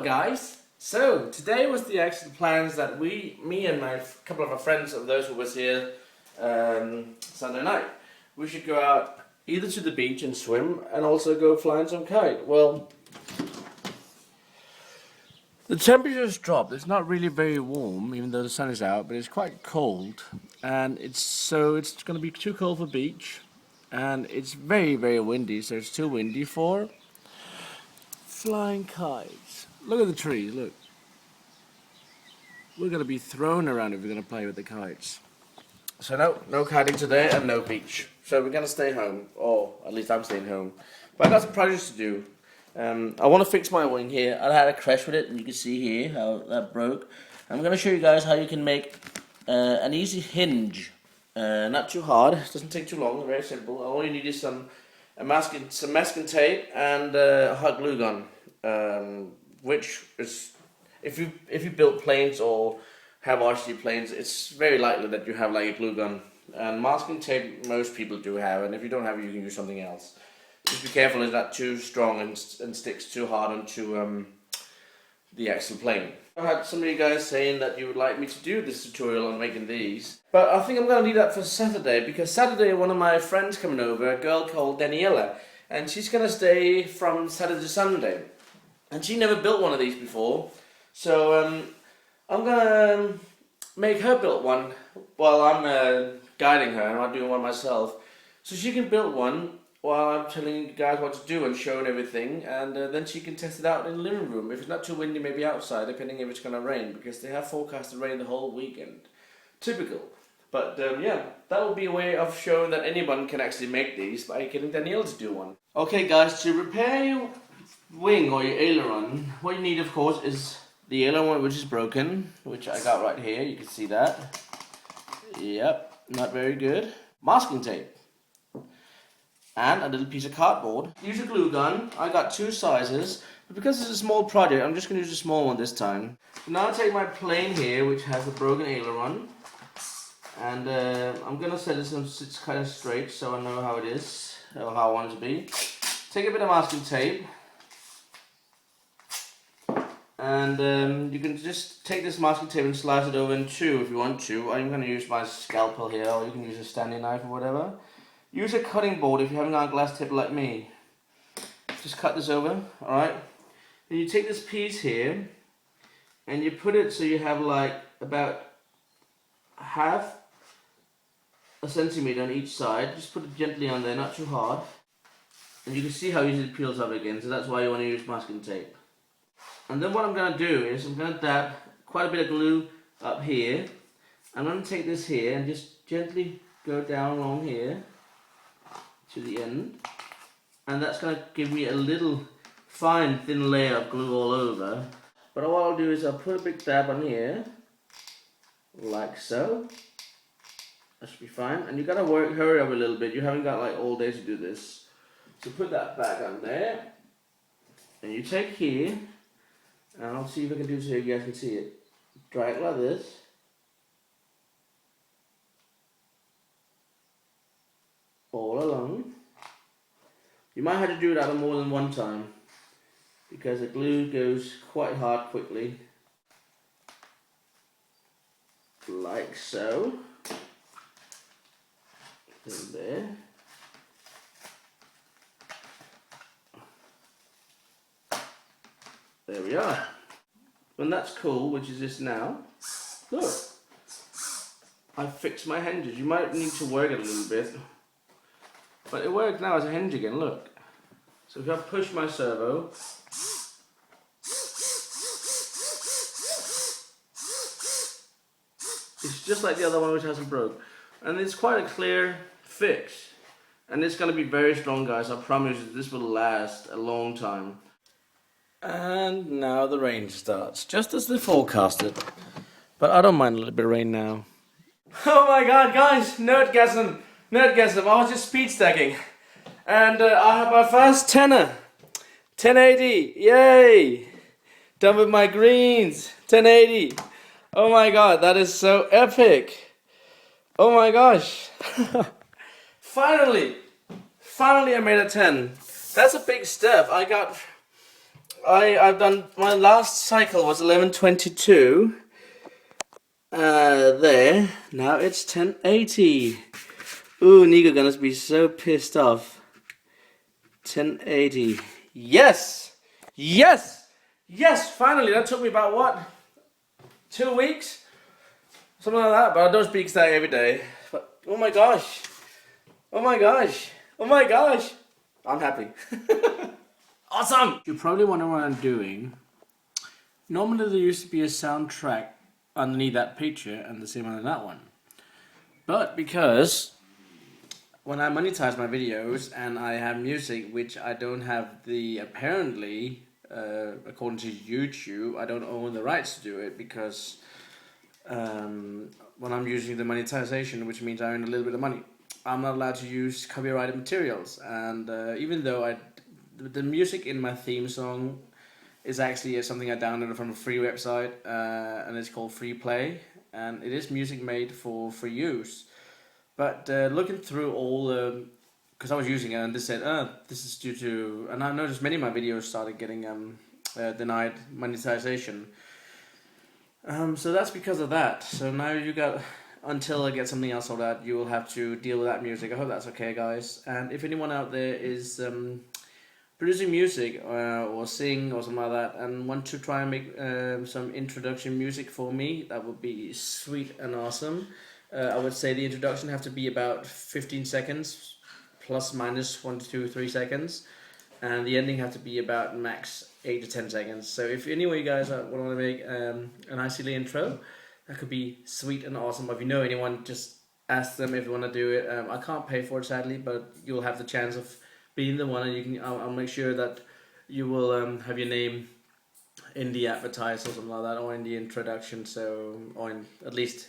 guys. So today was the actual plans that me and my couple of our friends of those who was here Sunday night. We should go out either to the beach and swim and also go flying some kite. Well, the temperature's dropped. It's not really very warm, even though the sun is out, but it's quite cold, and it's going to be too cold for beach, and it's very, very windy. So it's too windy for flying kites. Look at the trees. Look, we're going to be thrown around if we're going to play with the kites. So no kiting today and no beach. So we're going to stay home, or at least I'm staying home. But I got some projects to do. I want to fix my wing here. I had a crash with it, and you can see here how that broke. I'm going to show you guys how you can make an easy hinge. Not too hard, it doesn't take too long, very simple. All you need is some masking tape and a hot glue gun. Which is, if you build planes or have RC planes, it's very likely that you have like a glue gun. And masking tape most people do have, and if you don't have it, you can use something else. Just be careful it's not too strong and sticks too hard onto the actual plane. I had some of you guys saying that you would like me to do this tutorial on making these, but I think I'm going to leave that for Saturday, because Saturday one of my friends coming over, a girl called Daniela, and she's going to stay from Saturday to Sunday, and she never built one of these before, so I'm going to make her build one while I'm guiding her. I'm not doing one myself, so she can build one while I'm telling you guys what to do and showing everything, and then she can test it out in the living room. If it's not too windy, maybe outside, depending if it's going to rain, because they have forecasted rain the whole weekend. Typical. But yeah, that will be a way of showing that anyone can actually make these by getting Danielle to do one. Okay guys, to repair your wing or your aileron, what you need of course is the aileron which is broken, which I got right here, you can see that. Yep, not very good. Masking tape. And a little piece of cardboard. Use a glue gun. I got two sizes, but because it's a small project, I'm just going to use a small one this time. So now I take my plane here, which has a broken aileron, and I'm going to set it so it's kind of straight, so I know how it is, or how I want it to be. Take a bit of masking tape, and you can just take this masking tape and slice it over in two if you want to. I'm going to use my scalpel here, or you can use a standing knife or whatever. Use a cutting board if you haven't got a glass tip like me. Just cut this over, alright? Then you take this piece here and you put it so you have like about half a centimeter on each side. Just put it gently on there, not too hard. And you can see how easy it peels up again, so that's why you want to use masking tape. And then what I'm going to do is I'm going to dab quite a bit of glue up here. I'm going to take this here and just gently go down along here to the end, and that's going to give me a little fine thin layer of glue all over. But what I'll do is I'll put a big dab on here like so. That should be fine, and you've got to hurry up a little bit. You haven't got like all day to do this, so put that back on there, and you take here, and I'll see if I can do it so you guys can see it. Dry it like this. All along. You might have to do that more than one time, because the glue goes quite hard quickly. Like so. And there. There we are. When that's cool, which is this now, look, I've fixed my hinges. You might need to work it a little bit, but it works now as a hinge again, look. So if I push my servo, it's just like the other one which hasn't broke. And it's quite a clear fix. And it's going to be very strong, guys. I promise you this will last a long time. And now the rain starts, just as they forecasted. But I don't mind a little bit of rain now. Oh my god, guys, nerdgasm. Nerdgasm, I was just speed stacking, and I have my first tenner, 1080, yay, done with my greens, 1080, oh my god, that is so epic, oh my gosh, finally I made a 10, that's a big step. I got I've done, my last cycle was 11:22. There. Now it's 10:80. Ooh, Nico gonna be so pissed off. 10:80. Yes! Yes! Yes! Finally, that took me about what? 2 weeks? Something like that, but I don't speak that every day. But oh my gosh. Oh my gosh. Oh my gosh. I'm happy. Awesome! You probably wonder what I'm doing. Normally there used to be a soundtrack underneath that picture and the same under that one. But because when I monetize my videos and I have music which I don't have the, apparently, according to YouTube, I don't own the rights to do it because when I'm using the monetization, which means I earn a little bit of money, I'm not allowed to use copyrighted materials. And even though the music in my theme song is actually something I downloaded from a free website, and it's called Free Play, and it is music made for use. But looking through all because I was using it and they said, this is due to, and I noticed many of my videos started getting denied monetization. So that's because of that. So now you got, until I get something else sorted out, you will have to deal with that music. I hope that's okay, guys. And if anyone out there is producing music or sing or something like that and want to try and make some introduction music for me, that would be sweet and awesome. I would say the introduction have to be about 15 seconds, plus minus 1 to 2 3 seconds, and the ending have to be about max 8 to 10 seconds. So if any of you guys want to make an iZilly intro, that could be sweet and awesome. If you know anyone, just ask them if you want to do it. I can't pay for it sadly, but you'll have the chance of being the one, and you can. I'll make sure that you will have your name in the advertise or something like that, or in the introduction. So, or in, at least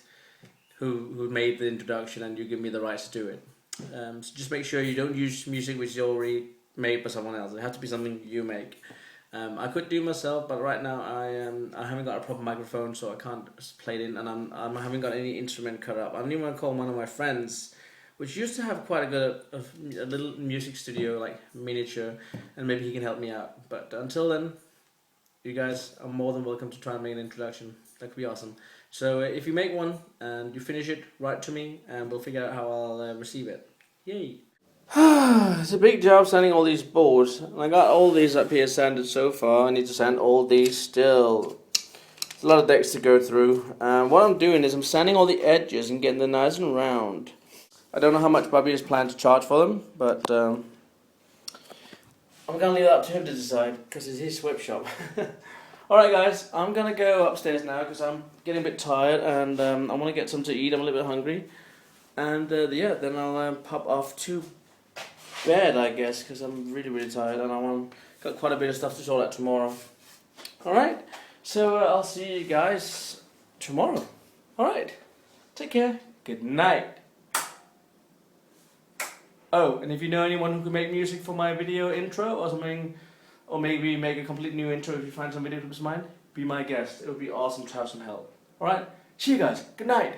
who made the introduction, and you give me the rights to do it. So just make sure you don't use music which is already made by someone else. It has to be something you make. I could do myself, but right now I haven't got a proper microphone, so I can't play it in, and I haven't got any instrument cut up. I'm even gonna call one of my friends, which used to have quite a little music studio, like miniature, and maybe he can help me out. But until then, you guys are more than welcome to try and make an introduction. That could be awesome. So if you make one and you finish it, write to me and we'll figure out how I'll receive it. Yay! It's a big job sanding all these boards. And I got all these up here sanded so far. I need to sand all these still. There's a lot of decks to go through. What I'm doing is I'm sanding all the edges and getting them nice and round. I don't know how much Bobby has planned to charge for them, but I'm going to leave it up to him to decide because it's his whip shop. Alright guys, I'm going to go upstairs now because I'm getting a bit tired and I want to get something to eat. I'm a little bit hungry. And yeah, then I'll pop off to bed, I guess, because I'm really tired and got quite a bit of stuff to sort out tomorrow. Alright, so I'll see you guys tomorrow. Alright, take care. Good night. Oh, and if you know anyone who can make music for my video intro or something, or maybe make a complete new intro if you find some video clips of mine, be my guest. It would be awesome to have some help. Alright, see you guys. Good night.